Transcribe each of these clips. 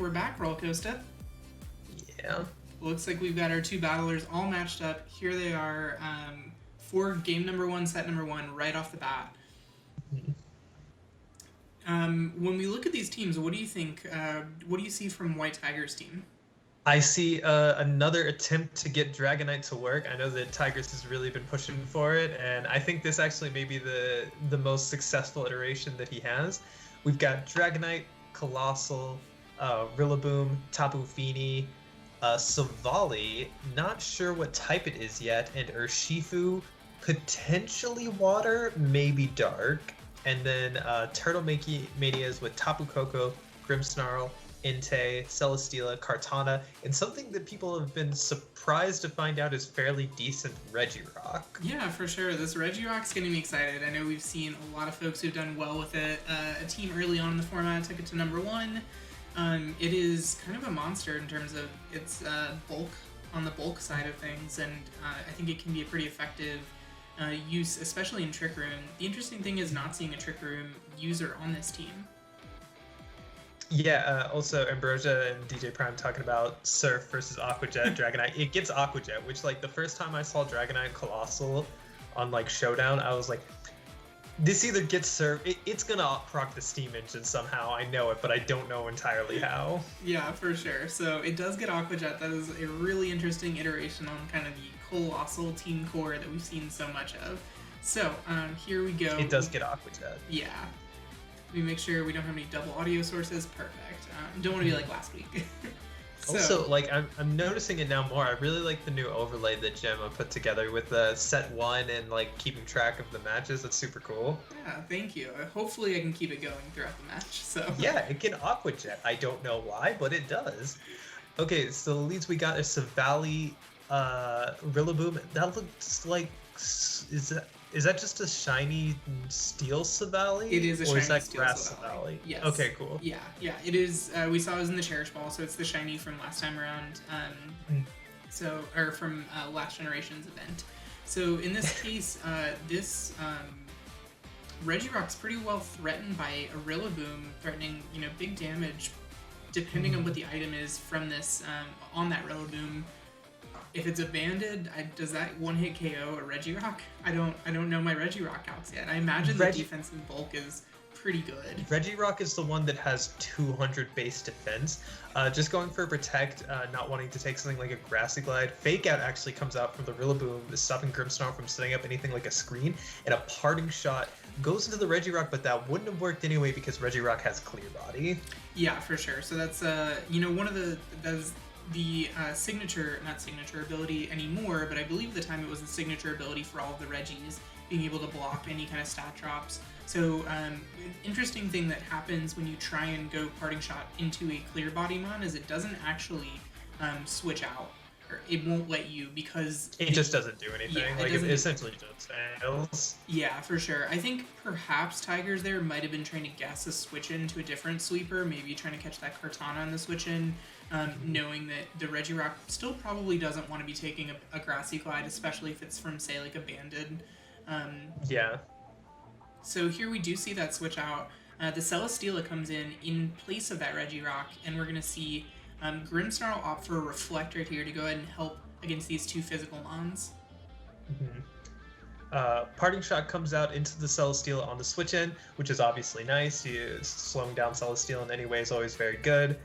we're back, Roll Coaster. Yeah. Looks like we've got our two battlers all matched up. Here they are for game number one, set number one, right off the bat. When we look at these teams, what do you think? What do you see from White Tiger's team? I see another attempt to get Dragonite to work. I know that Tigers has really been pushing for it, and I think this actually may be the most successful iteration that he has. We've got Dragonite, Colossal, Rillaboom, Tapu Fini, Savali, not sure what type it is yet, and Urshifu, potentially Water, maybe Dark, and then Turtle Manias with Tapu Koko, Grimmsnarl, Entei, Celesteela, Kartana, and something that people have been surprised to find out is fairly decent Regirock. Yeah, for sure. This Regirock's getting me excited. I know we've seen a lot of folks who've done well with it. A team early on in the format took it to number one. It is kind of a monster in terms of its bulk on the bulk side of things, and I think it can be a pretty effective use, especially in Trick Room. The interesting thing is not seeing a Trick Room user on this team. Yeah, also Ambrosia and DJ Prime talking about Surf versus Aquajet, Dragonite. It gets Aquajet, which, like, the first time I saw Dragonite Colossal on, like, Showdown, I was like, this either gets Surf, it's gonna proc the Steam Engine somehow, I know it, but I don't know entirely how. Yeah, for sure. So it does get Aquajet. That is a really interesting iteration on kind of the Colossal team core that we've seen so much of. So, here we go. It does get Aquajet. Yeah. We make sure we don't have any double audio sources. Perfect. Don't want to be like last week. So, also, like, I'm noticing it now more. I really like the new overlay that Gemma put together with set one and, like, keeping track of the matches. That's super cool. Yeah, thank you. Hopefully I can keep it going throughout the match. So yeah, it can Aquajet. I don't know why, but it does. Okay, so the leads we got is Savali, Rillaboom. That looks like... Is that just a shiny steel Savali? It is a shiny or is that steel grass Savali. Yes. Okay, cool. Yeah, it is. We saw it was in the Cherish Ball, so it's the shiny from last time around. Or from last generation's event. So in this case, this Regirock's pretty well threatened by a Rillaboom, threatening big damage, depending on what the item is from this on that Rillaboom. If it's abandoned, does that one-hit KO a Regirock? I don't know my Regirock outs yet. I imagine the defensive bulk is pretty good. Regirock is the one that has 200 base defense. Just going for Protect, not wanting to take something like a Grassy Glide. Fake Out actually comes out from the Rillaboom, stopping Grimmsnarl from setting up anything like a screen. And a Parting Shot goes into the Regirock, but that wouldn't have worked anyway because Regirock has Clear Body. Yeah, for sure. So that's one of the not signature ability anymore, but I believe at the time it was the signature ability for all of the Regis, being able to block any kind of stat drops. So interesting thing that happens when you try and go Parting Shot into a Clear Body mon is it doesn't actually switch out, or it won't let you because it just doesn't do anything. Yeah, it essentially just fails. Yeah, for sure. I think perhaps Tigers there might have been trying to guess a switch into a different sweeper, maybe trying to catch that Kartana on the switch in, knowing that the Regirock still probably doesn't want to be taking a Grassy Glide, especially if it's from, say, like Abandoned. Yeah. So here we do see that switch out. The Celesteela comes in place of that Regirock, and we're going to see Grimmsnarl opt for a Reflect right here to go ahead and help against these two physical mons. Parting Shot comes out into the Celesteela on the switch in, which is obviously nice. Slowing down Celesteela in any way is always very good.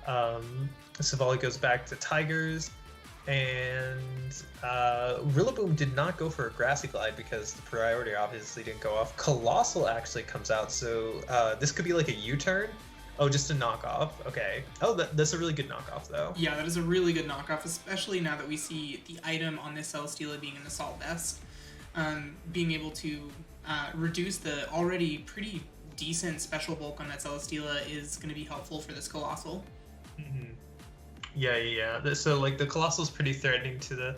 Savali goes back to Tigers, and Rillaboom did not go for a Grassy Glide because the priority obviously didn't go off. Colossal actually comes out, so this could be like a U-turn. Oh, just a knockoff. Okay. Oh, that's a really good knockoff, though. Yeah, that is a really good knockoff, especially now that we see the item on this Celesteela being an Assault Vest. Being able to reduce the already pretty decent special bulk on that Celesteela is going to be helpful for this Colossal. Yeah. So, like, the Colossal's pretty threatening to the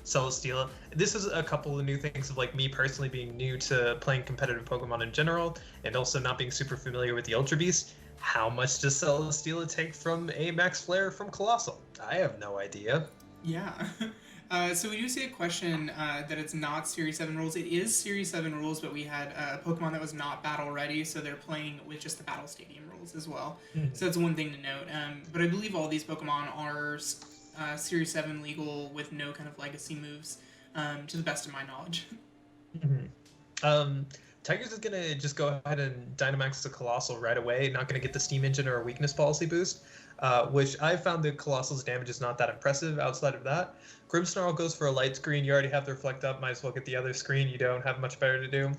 Celesteela. This is a couple of new things of, like, me personally being new to playing competitive Pokemon in general, and also not being super familiar with the Ultra Beast. How much does Celesteela take from a Max Flare from Colossal? I have no idea. Yeah. So we do see a question that it's not Series 7 rules. It is Series 7 rules, but we had a Pokemon that was not battle ready, so they're playing with just the Battle Stadium rules as well. Mhm. So that's one thing to note. But I believe all these Pokemon are Series 7 legal with no kind of legacy moves, to the best of my knowledge. Tigers is gonna just go ahead and Dynamax the Colossal right away. Not gonna get the Steam Engine or a Weakness Policy boost, which I found the Colossal's damage is not that impressive outside of that. Grimmsnarl goes for a light screen. You already have the Reflect up. Might as well get the other screen. You don't have much better to do.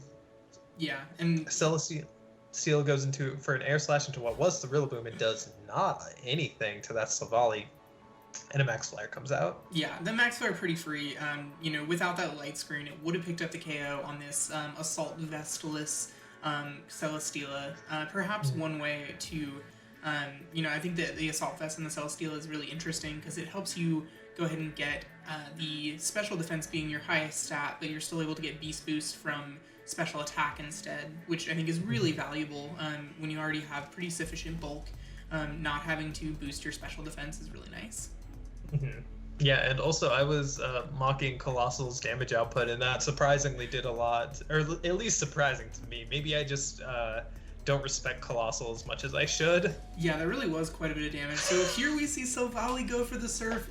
Yeah, and Celesteela goes for an Air Slash into what was the Rillaboom. It does not anything to that Savali. And a Max Flare comes out. Yeah, the Max Flare pretty free. Without that light screen, it would have picked up the KO on this Assault Vestalus Celesteela. Perhaps one way to, I think that the Assault Vest and the Celesteela is really interesting because it helps you go ahead and get the special defense being your highest stat, but you're still able to get Beast Boost from special attack instead, which I think is really valuable when you already have pretty sufficient bulk. Not having to boost your special defense is really nice. Yeah, and also I was mocking Colossal's damage output, and that surprisingly did a lot, or at least surprising to me. Maybe I just don't respect Colossal as much as I should. Yeah, that really was quite a bit of damage. So here we see Silvally go for the Surf.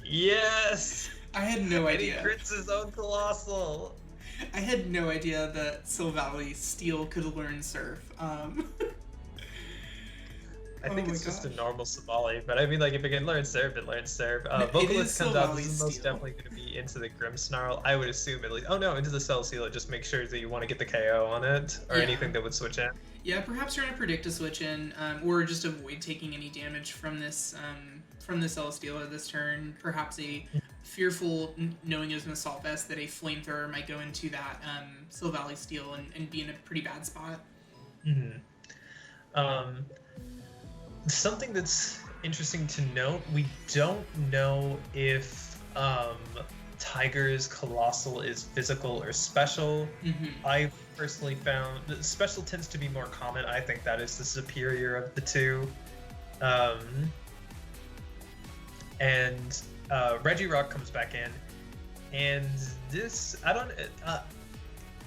Yes! I had no idea. And he crits his own Colossal. I had no idea that Silvally Steel could learn Surf. I think it's just a normal Savali, but I mean, like, if it can learn Surf, it learns Surf. Vocalist comes out, this is most definitely going to be into the Grimmsnarl, I would assume, at least. Oh no, into the Celesteela, just make sure that you want to get the KO on it, or anything that would switch in. Yeah, perhaps trying to predict a switch in, or just avoid taking any damage from this, from the Celesteela this turn. Perhaps a fearful, knowing as an Assault Vest, that a Flamethrower might go into that Silvally Steel and be in a pretty bad spot. Something that's interesting to note, we don't know if Tiger's Colossal is physical or special. I personally found special tends to be more common. I think that is the superior of the two. And Regirock comes back in, and this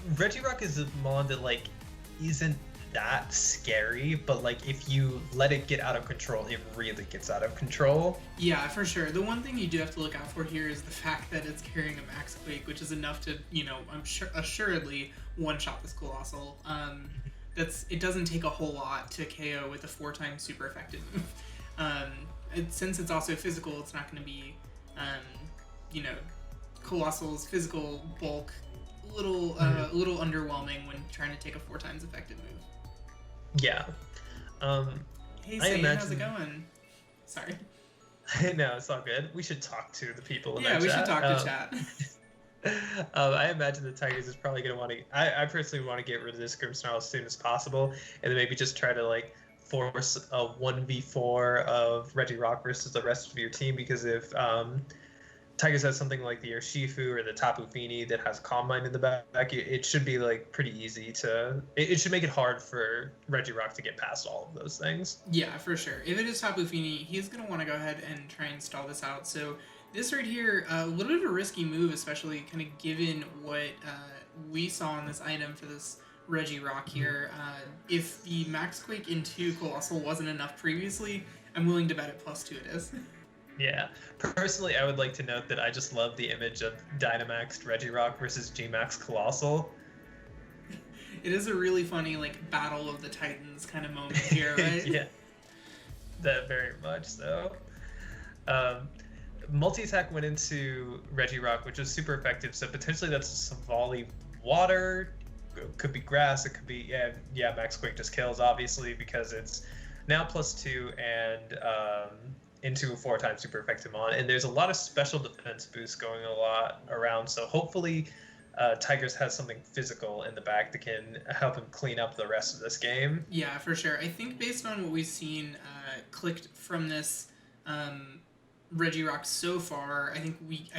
Regirock is a mon that like isn't that scary, but like if you let it get out of control, it really gets out of control. Yeah, for sure. The one thing you do have to look out for here is the fact that it's carrying a Max Quake, which is enough to, I'm sure assuredly one-shot this Colossal. It doesn't take a whole lot to KO with a 4-time super effective move. Since it's also physical, it's not going to be, Colossal's physical bulk a little underwhelming when trying to take a 4 times effective move. Yeah. Hey, Satan, how's it going? Sorry. No, it's all good. We should talk to the people in that chat. Yeah, we should talk to chat. I imagine the Tigers is probably going to want to... I personally want to get rid of this Grimmsnarl as soon as possible, and then maybe just try to, like, force a 1v4 of Regirock versus the rest of your team, because if Tigers has something like the Urshifu or the Tapu Fini that has Calm Mind in the back, it should be like pretty easy to... It should make it hard for Regirock to get past all of those things. Yeah, for sure. If it is Tapu Fini, he's going to want to go ahead and try and stall this out. So this right here, a little bit of a risky move, especially kind of given what we saw in this item for this Regirock here. If the Max Quake into Colossal wasn't enough previously, I'm willing to bet it +2 it is. Yeah. Personally, I would like to note that I just love the image of Dynamaxed Regirock versus G-Max Colossal. It is a really funny, like, Battle of the Titans kind of moment here, right? Yeah. That very much so. Multi-attack went into Regirock, which was super effective, so potentially that's a Savali Water. It could be Grass, it could be... Yeah, Max Quake just kills, obviously, because it's now +2 and... into a 4-time super effective mon, and there's a lot of special defense boosts going around, so hopefully Tigers has something physical in the back that can help him clean up the rest of this game. Yeah, for sure. I think based on what we've seen clicked from this Regirock so far, I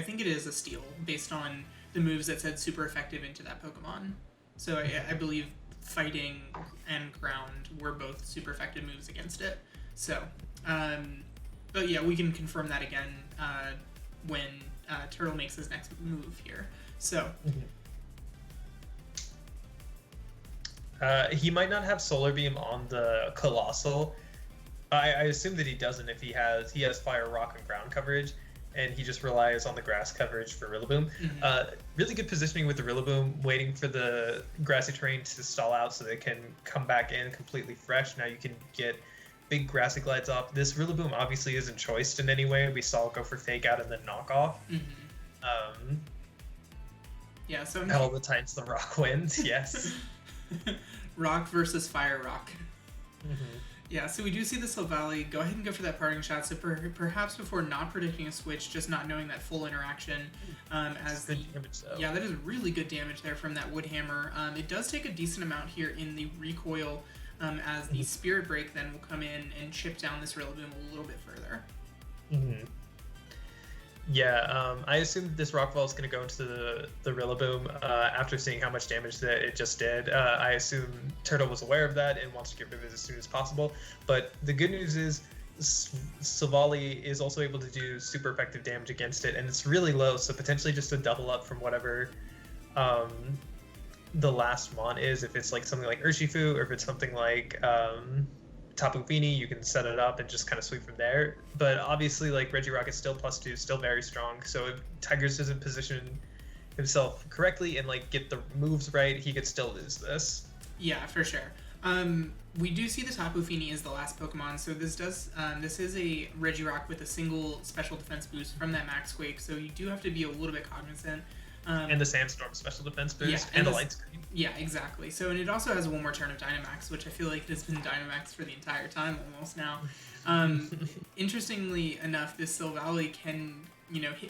think it is a steal based on the moves that said super effective into that Pokemon. So I believe Fighting and Ground were both super effective moves against it. So but yeah, we can confirm that again when Turtle makes his next move here. So. He might not have Solar Beam on the Colossal. I assume that he doesn't if he has Fire, Rock, and Ground coverage, and he just relies on the Grass coverage for Rillaboom. Really good positioning with the Rillaboom, waiting for the grassy terrain to stall out so they can come back in completely fresh. Now you can get big grassy glides off. This Rillaboom obviously isn't choiced in any way. We saw it go for Fake Out and then Knock Off. Yeah, so Battle of the Titans, the Rock wins, yes. Rock versus Fire Rock. Yeah, so we do see the Silvally go ahead and go for that parting shot. So perhaps before not predicting a switch, just not knowing that full interaction. As good damage, though. Yeah, that is really good damage there from that Wood Hammer. It does take a decent amount here in the recoil, as the Spirit Break then will come in and chip down this Rillaboom a little bit further. Yeah, I assume this Rockfall is going to go into the Rillaboom after seeing how much damage that it just did. I assume Turtle was aware of that and wants to get rid of it as soon as possible. But the good news is Silvally is also able to do super effective damage against it, and it's really low, so potentially just a double up from whatever the last Mon is. If it's like something like Urshifu, or if it's something like Tapu Fini, you can set it up and just kind of sweep from there. But obviously, like, Regirock is still +2, still very strong. So if Tigers doesn't position himself correctly and like get the moves right, he could still lose this. Yeah, for sure. We do see the Tapu Fini is the last Pokemon, so this is a Regirock with a single special defense boost from that Max Quake. So you do have to be a little bit cognizant. And the Sandstorm special defense boost, yeah, and the Light Screen. Yeah, exactly. So, and it also has one more turn of Dynamax, which I feel like it has been Dynamax for the entire time almost now. Interestingly enough, this Silvally can,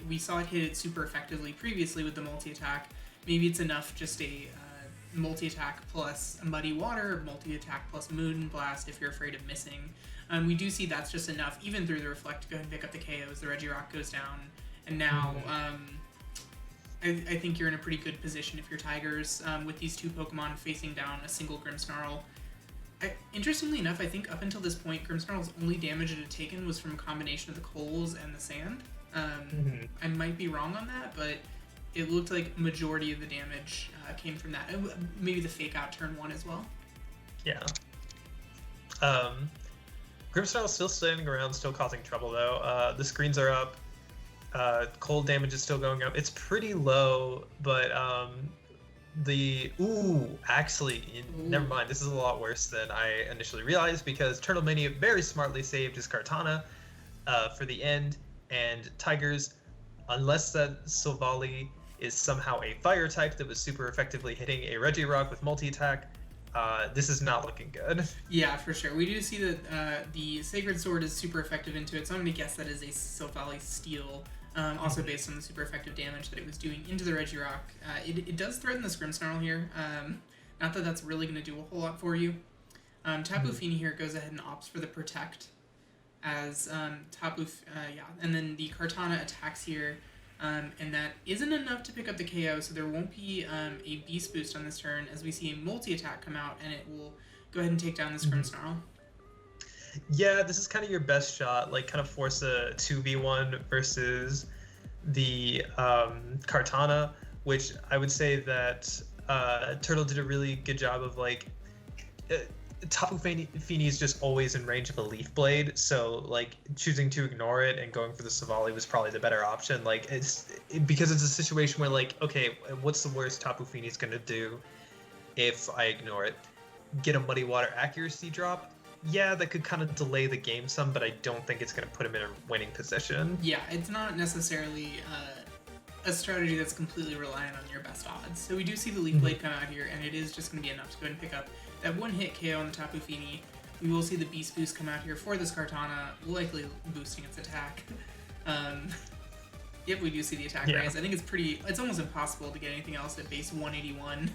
we saw it hit it super effectively previously with the multi-attack. Maybe it's enough just a multi-attack plus a Muddy Water, multi-attack plus Moon Blast if you're afraid of missing. We do see that's just enough, even through the Reflect, to go ahead and pick up the KOs. The Regirock goes down, and now... I think you're in a pretty good position if you're Tigers with these two Pokemon facing down a single Grimmsnarl. Interestingly enough, I think up until this point, Grimmsnarl's only damage it had taken was from a combination of the coals and the sand. I might be wrong on that, but it looked like majority of the damage came from that. Maybe the Fake Out turn 1 as well. Yeah. Grimmsnarl's still standing around, still causing trouble though. The screens are up. Cold damage is still going up. It's pretty low, but never mind. This is a lot worse than I initially realized, because Turtle Mania very smartly saved his Kartana for the end, and Tigers, unless that Silvally is somehow a fire type that was super effectively hitting a Regirock with multi-attack, this is not looking good. Yeah, for sure. We do see that the Sacred Sword is super effective into it, so I'm going to guess that is a Silvally Steel. Also based on the super effective damage that it was doing into the Regirock. It does threaten this Grimmsnarl here. Not that that's really going to do a whole lot for you. Tapu Fini here goes ahead and opts for the Protect as and then the Kartana attacks here, and that isn't enough to pick up the KO, so there won't be a Beast Boost on this turn, as we see a multi-attack come out, and it will go ahead and take down this Grimmsnarl. Yeah, this is kind of your best shot, like kind of force a 2v1 versus the Kartana, which I would say that Turtle did a really good job of, like, Tapu Fini is just always in range of a Leaf Blade, so like choosing to ignore it and going for the Silvally was probably the better option. Like because it's a situation where, like, okay, what's the worst Tapu Fini's gonna do if I ignore it? Get a Muddy Water accuracy drop? Yeah, that could kind of delay the game some, but I don't think it's going to put him in a winning position. Yeah, it's not necessarily a strategy that's completely reliant on your best odds. So we do see the Leaf Blade come out here, and it is just going to be enough to go ahead and pick up that one-hit KO on the Tapu Fini. We will see the Beast Boost come out here for this Kartana, likely boosting its attack. Yep, we do see the attack raise. I think it's almost impossible to get anything else at base 181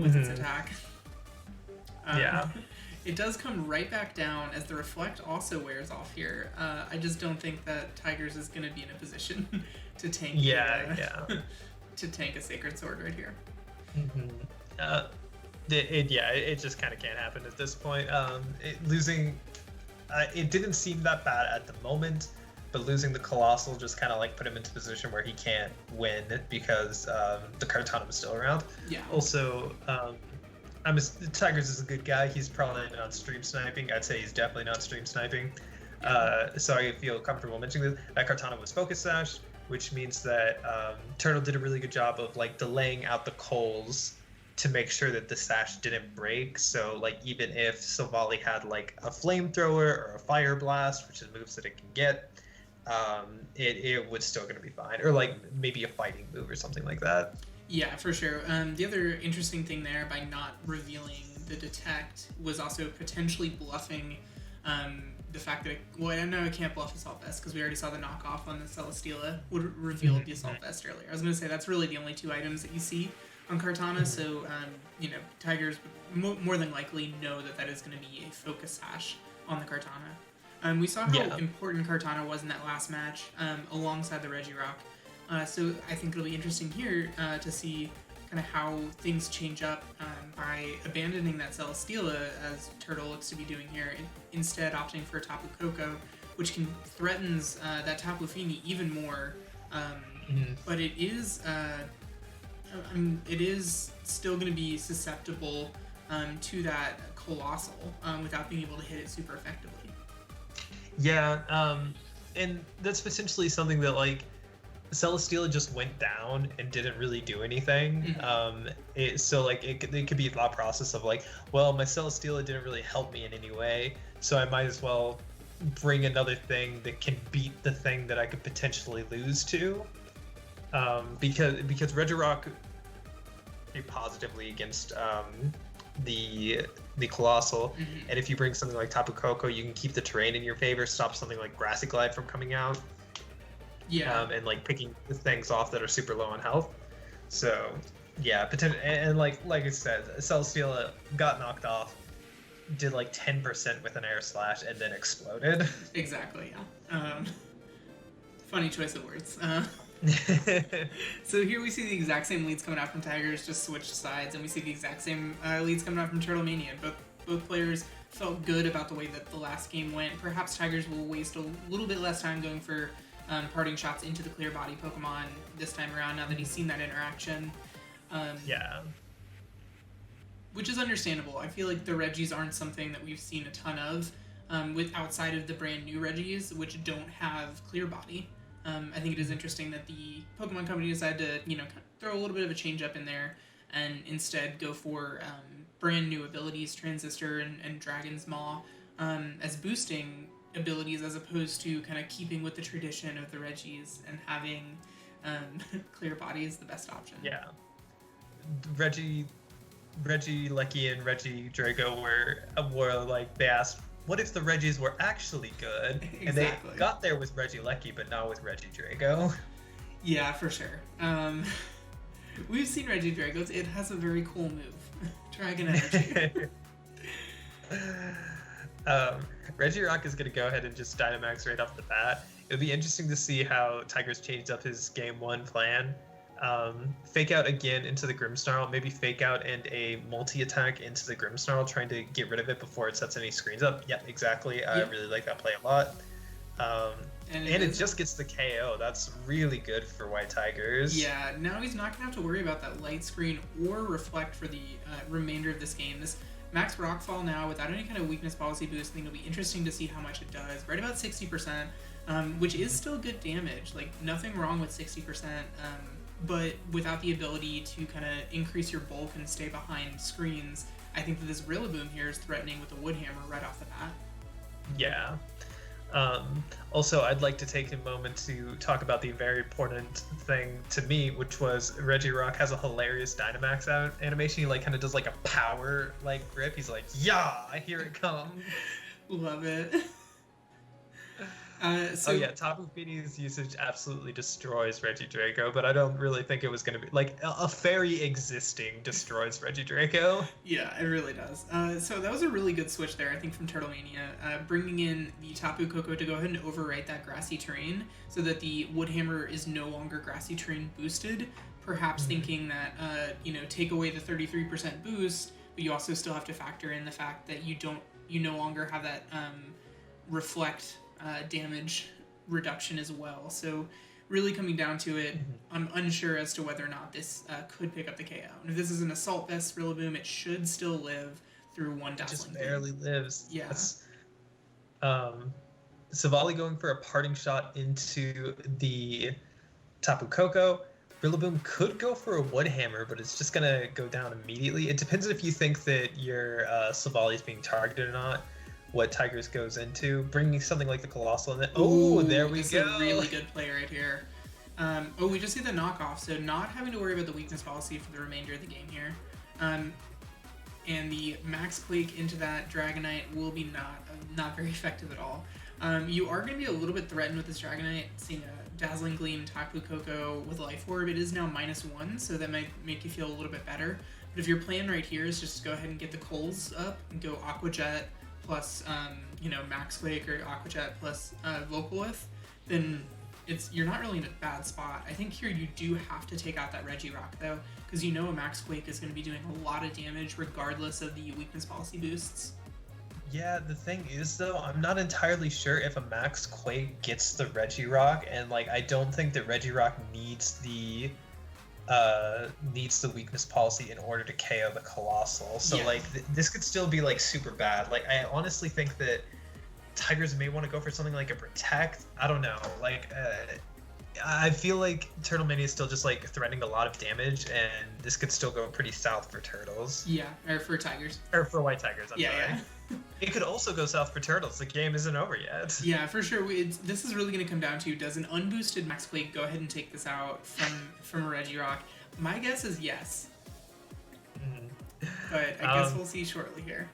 with its attack. It does come right back down as the Reflect also wears off here. I just don't think that Tigers is going to be in a position to tank to tank a Sacred Sword right here. It just kind of can't happen at this point. It didn't seem that bad at the moment, but losing the Colossal just kind of like put him into a position where he can't win because the Kartana was still around. Yeah. Also, Tigers is a good guy. He's probably not stream sniping. I'd say he's definitely not stream sniping. So I feel comfortable mentioning this. That Kartana was focus sash, which means that Turtle did a really good job of like delaying out the coals to make sure that the sash didn't break. So like even if Silvally had like a flamethrower or a fire blast, which is moves that it can get, it was still going to be fine. Or like maybe a fighting move or something like that. Yeah, for sure. The other interesting thing there by not revealing the detect was also potentially bluffing the fact that I know I can't bluff Assault Vest because we already saw the knockoff on the Celesteela would reveal the Assault Vest earlier. I was going to say that's really the only two items that you see on Kartana, so Tigers would more than likely know that is going to be a focus sash on the Kartana. We saw how important Kartana was in that last match alongside the Regirock. So I think it'll be interesting here to see kind of how things change up by abandoning that Celesteela, as Turtle looks to be doing here, instead opting for Tapu Koko, which threatens that Tapu Fini even more. But it is still going to be susceptible to that Colossal without being able to hit it super effectively. Yeah, and that's potentially something that like Celesteela just went down and didn't really do anything. So like it could be a thought process of like, well, my Celesteela didn't really help me in any way, so I might as well bring another thing that can beat the thing that I could potentially lose to. Because Regirock positively against the Colossal, and if you bring something like Tapu Koko, you can keep the terrain in your favor, stop something like Grassy Glide from coming out. Yeah, and like picking things off that are super low on health. So yeah, potential, and like I said, Celesteela got knocked off, did like 10% with an air slash, and then exploded. Exactly. Yeah. Funny choice of words. So here we see the exact same leads coming out from Tigers, just switched sides, and we see the exact same leads coming out from Turtle Mania. Both players felt good about the way that the last game went. Perhaps Tigers will waste a little bit less time going for parting shots into the clear body Pokemon this time around, now that he's seen that interaction. Which is understandable. I feel like the Regis aren't something that we've seen a ton of with outside of the brand new Regis, which don't have clear body. I think it is interesting that the Pokemon Company decided to, throw a little bit of a change up in there and instead go for brand new abilities, Transistor and Dragon's Maw, as boosting abilities as opposed to kind of keeping with the tradition of the Regis and having clear body is the best option. Yeah. Regieleki and Regidrago were like, they asked, what if the Regis were actually good? Exactly. And they got there with Regieleki, but not with Regidrago. Yeah, for sure. We've seen Regidrago. It has a very cool move. Dragon Energy. Regirock is going to go ahead and just Dynamax right off the bat. It'll be interesting to see how Tigers changed up his game one plan. Fake out again into the Grimmsnarl, maybe fake out and a multi-attack into the Grimmsnarl, trying to get rid of it before it sets any screens up. Yep, exactly. I really like that play a lot. And it just gets the KO. That's really good for White Tigers. Yeah, now he's not going to have to worry about that light screen or reflect for the remainder of this game. This Max Rockfall now, without any kind of weakness policy boost, I think it'll be interesting to see how much it does. Right about 60%, which is still good damage. Like, nothing wrong with 60%. But without the ability to kind of increase your bulk and stay behind screens, I think that this Rillaboom here is threatening with the Woodhammer right off the bat. Yeah. Also, I'd like to take a moment to talk about the very important thing to me, which was Regirock has a hilarious Dynamax animation. He like kind of does like a power like grip. He's like, yeah, I hear it come. Love it. Tapu Fini's usage absolutely destroys Regidrago, but I don't really think it was going to be like a fairy existing destroys Regidrago. Yeah, it really does. So that was a really good switch there, I think, from Turtle Mania, bringing in the Tapu Koko to go ahead and overwrite that grassy terrain so that the Woodhammer is no longer grassy terrain boosted. Perhaps thinking that take away the 33% boost, but you also still have to factor in the fact that you no longer have that reflect damage reduction as well. So really coming down to it, I'm unsure as to whether or not this could pick up the KO. And if this is an Assault Vest Rillaboom, it should still live through one Dazzling Just barely Gleam. lives. Yeah. Savali going for a parting shot into the Tapu Koko. Rillaboom could go for a Wood Hammer, but it's just gonna go down immediately. It depends if you think that your Savali is being targeted or not. What Tigers goes into, bringing something like the Colossal in it. Oh, there we go. A really good play right here. We just see the knockoff, so not having to worry about the weakness policy for the remainder of the game here. And the Max Quake into that Dragonite will be not very effective at all. You are going to be a little bit threatened with this Dragonite, seeing a Dazzling Gleam, Tapu Koko with Life Orb. It is now -1, so that might make you feel a little bit better. But if your plan right here is just to go ahead and get the Coals up and go Aqua Jet plus Max Quake or Aqua Jet plus Volcalith, then you're not really in a bad spot. I think here you do have to take out that Regirock though, because you know a Max Quake is going to be doing a lot of damage regardless of the weakness policy boosts. Yeah, the thing is though, I'm not entirely sure if a Max Quake gets the Regirock, and like I don't think that Regirock needs the weakness policy in order to KO the Colossal. So Yeah. like this could still be like super bad. Like I honestly think that Tigers may want to go for something like a Protect. I don't know. Like I feel like Turtle Mania is still just like threatening a lot of damage, and this could still go pretty south for Turtles. Yeah, or for Tigers. Or for White Tigers, I'm sorry. Yeah. It could also go south for Turtles. The game isn't over yet. Yeah, for sure. This is really going to come down to, does an unboosted Max Quake go ahead and take this out from a Regirock? My guess is yes. But I guess we'll see shortly here.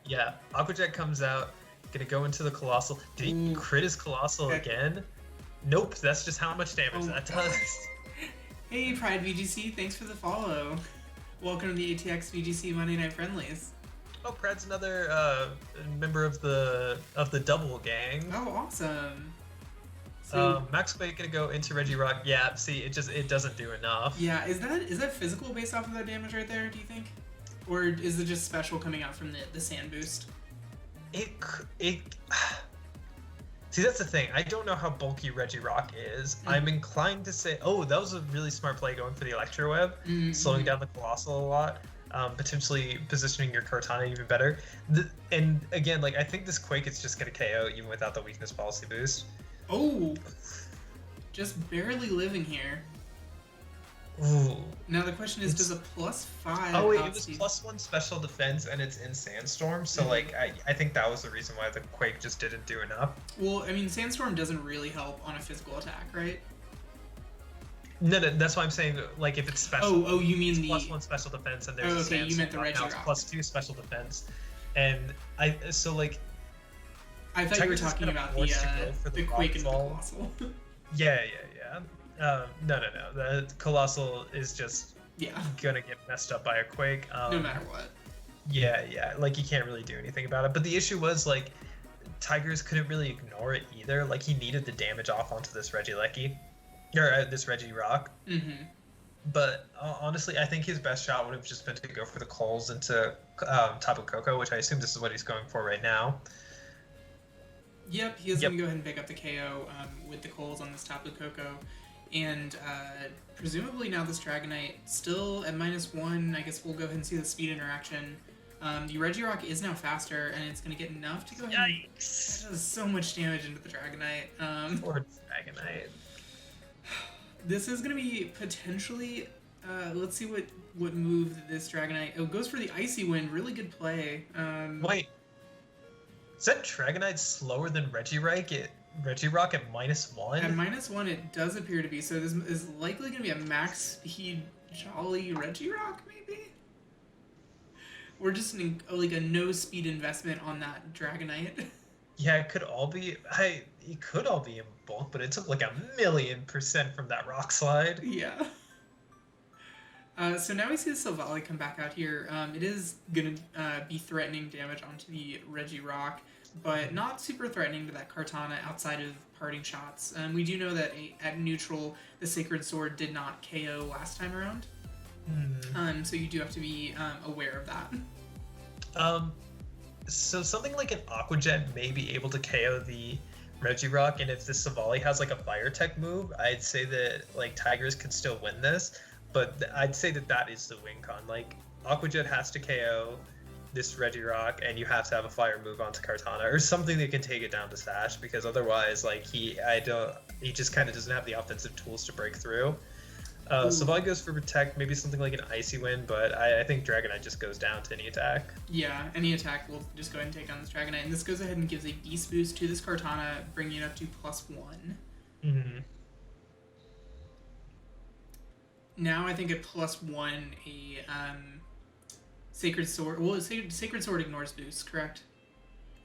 Yeah, Aqua Jet comes out, gonna go into the Colossal. Did he crit his Colossal again? Nope, that's just how much damage that does. Hey, Pride VGC, thanks for the follow. Welcome to the ATX VGC Monday Night Friendlies. Oh, Prad's another member of the double gang. Oh, awesome. So, Max Quake gonna go into Regirock. Yeah, see, it doesn't do enough. Yeah, is that physical based off of that damage right there, do you think? Or is it just special coming out from the sand boost? See, that's the thing. I don't know how bulky Regirock is. I'm inclined to say, oh, that was a really smart play going for the Electro Web, slowing down the Colossal a lot, potentially positioning your Cortana even better. And again, like I think this Quake is just gonna KO even without the weakness policy boost. Oh, just barely living here. Ooh. Now the question is, does a +5? Oh wait, it was +1 special defense, and it's in Sandstorm. So like, I think that was the reason why the Quake just didn't do enough. Well, I mean, Sandstorm doesn't really help on a physical attack, right? No, that's why I'm saying like if it's special. Oh, you mean it's +1 special defense, and there's a okay, you meant the Sandstorm. Now it's +2 special defense, and I thought you were talking about the Quake and the Colossal. Yeah. No. The Colossal is just gonna get messed up by a Quake. No matter what. Yeah. Like you can't really do anything about it. But the issue was like Tigers couldn't really ignore it either. Like he needed the damage off onto this Regirock. But honestly, I think his best shot would have just been to go for the Coals into Tapu Koko, which I assume this is what he's going for right now. Yep, he is going to go ahead and pick up the KO with the Coals on this Tapu Koko. And presumably now this Dragonite still at -1. I guess we'll go ahead and see the speed interaction. The Regirock is now faster, and it's going to get enough to go ahead and... Yikes! It does so much damage into the Dragonite. Poor Dragonite. This is going to be potentially... let's see what move this Dragonite... Oh, it goes for the Icy Wind. Really good play. Wait. Is that Dragonite slower than Regirock at -1? At -1, it does appear to be. So this is likely going to be a max speed Jolly Regirock, maybe? Or just like a no speed investment on that Dragonite. Yeah, it could all be. It could all be in bulk, but it took like 1,000,000% from that rock slide. Yeah. So now we see the Silvally come back out here. It is going to be threatening damage onto the Regirock, but not super threatening to that Kartana outside of parting shots. We do know that at neutral, the Sacred Sword did not KO last time around. So you do have to be aware of that. So something like an Aqua Jet may be able to KO the Regirock, and if this Savali has like a fire tech move, I'd say that like Tigers can still win this, but I'd say that that is the win con. Like Aqua Jet has to KO this Regirock, and you have to have a fire move onto Kartana or something that can take it down to Sash, because otherwise like he just kind of doesn't have the offensive tools to break through. Savali goes for protect, maybe something like an icy win, but I think Dragonite just goes down to any attack. Yeah, any attack will just go ahead and take down this Dragonite, and this goes ahead and gives a beast boost to this Kartana, bringing it up to +1. Mm-hmm. Now I think at +1, a Sacred Sword. Well, Sacred Sword ignores boost, correct?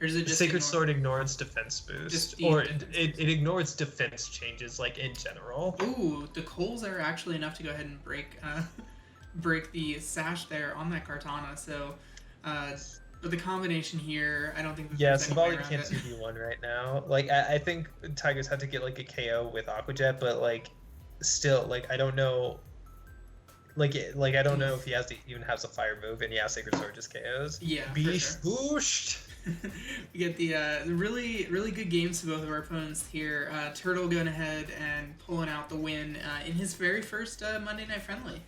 Or is it just Sacred Sword ignores defense boost, or it ignores defense changes, like in general. Ooh, the Coals are actually enough to go ahead and break the Sash there on that Kartana. So, but the combination here, I don't think. Yeah, Savali can't 2v1 right now. Like I think Tigers had to get like a KO with Aqua Jet, but like still, like I don't know. Like I don't know if he even has a fire move, and yeah, Sacred Sword just KOs. Yeah, Beast boost. We get the really good games to both of our opponents here. Turtle going ahead and pulling out the win in his very first Monday Night Friendly.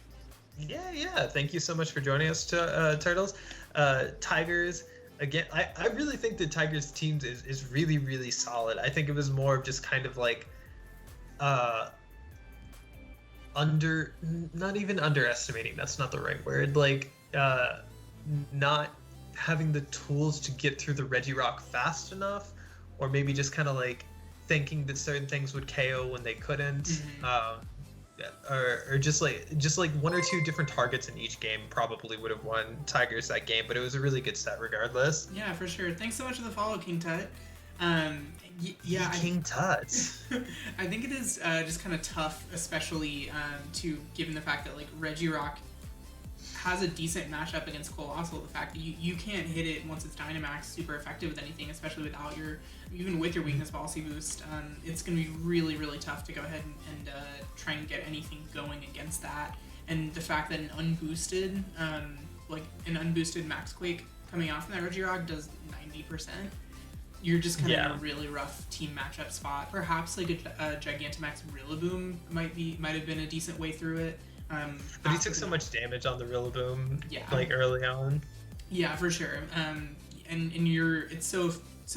Yeah. Thank you so much for joining us, Turtles. Tigers, again, I really think the Tigers teams is really, really solid. I think it was more of just kind of like not even underestimating, that's not the right word, like not having the tools to get through the Regirock fast enough, or maybe just kind of like thinking that certain things would KO when they couldn't. Or just like one or two different targets in each game probably would have won Tigers that game, but it was a really good set regardless. Yeah, for sure. Thanks so much for the follow, King Tut. Yeah, King Tut. I think it is just kind of tough, especially given the fact that like Regirock has a decent matchup against Colossal. The fact that you can't hit it once it's Dynamax super effective with anything, especially without even with your weakness policy boost. It's going to be really, really tough to go ahead and try and get anything going against that. And the fact that an unboosted Max Quake coming off from that Regirock does 90%. You're just kind of in a really rough team matchup spot. Perhaps like a Gigantamax Rillaboom might have been a decent way through it. But he took so much damage on the Rillaboom, yeah, like early on. Yeah, for sure. And it's so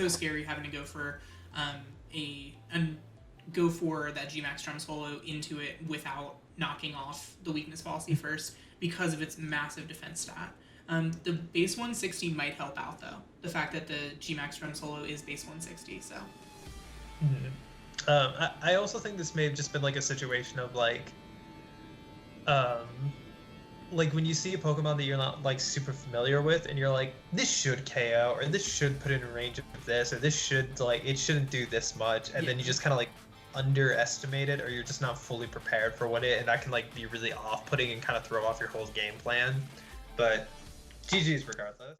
scary having to go for go for that G-Max Drum Solo into it without knocking off the weakness policy first because of its massive defense stat. The base 160 might help out though. The fact that the G-Max Drum Solo is base 160, so. I also think this may have just been like a situation of like when you see a Pokemon that you're not like super familiar with, and you're like, this should KO, or this should put in range of this, or this should it shouldn't do this much, and then you just kind of like underestimate it, or you're just not fully prepared for and that can like be really off-putting and kind of throw off your whole game plan. But GG's regardless.